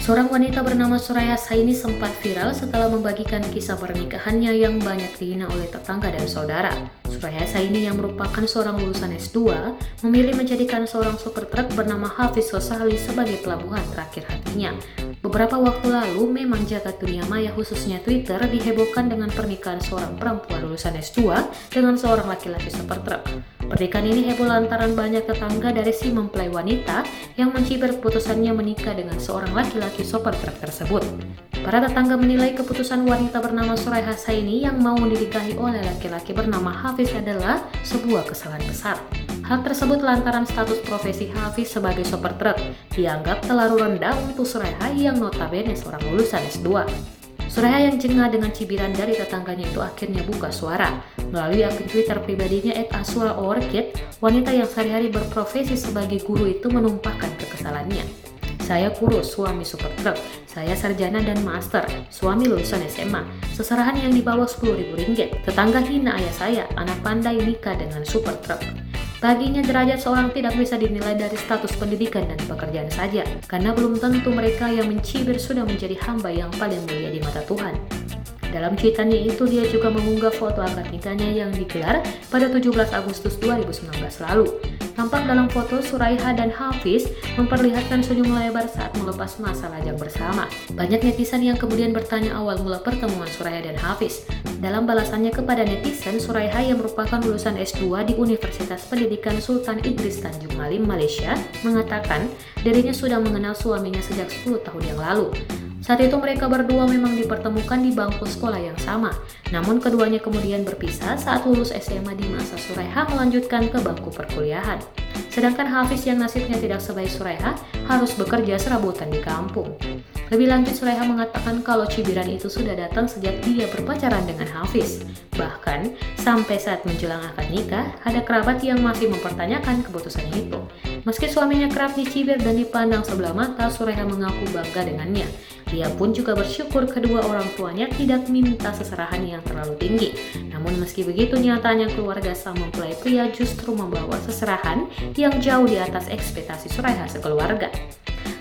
Seorang wanita bernama Suraya Saini sempat viral setelah membagikan kisah pernikahannya yang banyak dihina oleh tetangga dan saudara. Suraya Saini yang merupakan seorang lulusan S2 memilih menjadikan seorang supir truk bernama Hafiz Sosali sebagai pelabuhan terakhir hatinya. Beberapa waktu lalu memang jagat dunia maya khususnya Twitter dihebohkan dengan pernikahan seorang perempuan lulusan S2 dengan seorang laki-laki supir truk. Pernikahan ini heboh lantaran banyak tetangga dari si mempelai wanita yang mencibir keputusannya menikah dengan seorang laki-laki sopir truk tersebut. Para tetangga menilai keputusan wanita bernama Suraya Saini yang mau dinikahi oleh laki-laki bernama Hafiz adalah sebuah kesalahan besar. Hal tersebut lantaran status profesi Hafiz sebagai sopir truk dianggap terlalu rendah untuk Suraya yang notabene seorang lulusan S2. Suraya yang jengah dengan cibiran dari tetangganya itu akhirnya buka suara. Melalui akun Twitter pribadinya @asura_orchid, wanita yang sehari-hari berprofesi sebagai guru itu menumpahkan kekesalannya. Saya kurus, suami super truk. Saya sarjana dan master, suami lulusan SMA. Seserahan yang di bawah Rp10.000. Tetangga hina ayah saya, anak pandai nikah dengan super truk. Baginya derajat seorang tidak bisa dinilai dari status pendidikan dan pekerjaan saja, karena belum tentu mereka yang mencibir sudah menjadi hamba yang paling mulia di mata Tuhan. Dalam cuitannya itu dia juga mengunggah foto akad nikahnya yang digelar pada 17 Agustus 2019 lalu. Tampak dalam foto Suraya dan Hafiz memperlihatkan senyum lebar saat melepas masa lajang bersama. Banyak netizen yang kemudian bertanya awal mula pertemuan Suraya dan Hafiz. Dalam balasannya kepada netizen, Suraya yang merupakan lulusan S2 di Universitas Pendidikan Sultan Idris Tanjung Malim, Malaysia, mengatakan dirinya sudah mengenal suaminya sejak 10 tahun yang lalu. Saat itu mereka berdua memang dipertemukan di bangku sekolah yang sama. Namun keduanya kemudian berpisah saat lulus SMA di masa Suraya melanjutkan ke bangku perkuliahan. Sedangkan Hafiz yang nasibnya tidak sebaik Suraya harus bekerja serabutan di kampung. Lebih lanjut, Suraya mengatakan kalau cibiran itu sudah datang sejak dia berpacaran dengan Hafiz. Bahkan, sampai saat menjelang akad nikah, ada kerabat yang masih mempertanyakan keputusan itu. Meski suaminya kerap dicibir dan dipandang sebelah mata, Suraya mengaku bangga dengannya. Dia pun juga bersyukur kedua orang tuanya tidak minta seserahan yang terlalu tinggi. Namun meski begitu, nyatanya keluarga sang mempelai pria justru membawa seserahan yang jauh di atas ekspektasi Suraya sekeluarga.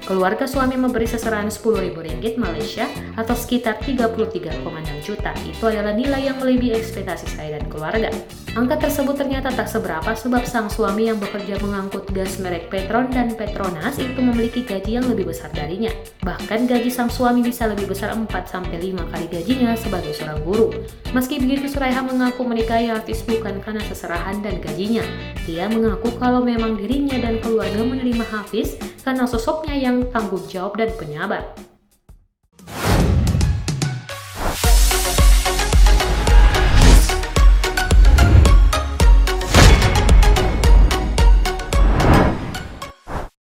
Keluarga suami memberi seserahan Rp10.000 Malaysia atau sekitar 33,6 juta. Itu adalah nilai yang melebihi ekspektasi saya dan keluarga. Angka tersebut ternyata tak seberapa sebab sang suami yang bekerja mengangkut gas merek Petron dan Petronas itu memiliki gaji yang lebih besar darinya. Bahkan gaji sang suami bisa lebih besar 4-5 kali gajinya sebagai seorang guru. Meski begitu, Suraya mengaku menikahi Hafiz bukan karena seserahan dan gajinya. Dia mengaku kalau memang dirinya dan keluarga menerima Hafiz karena sosoknya yang tanggung jawab dan penyabar.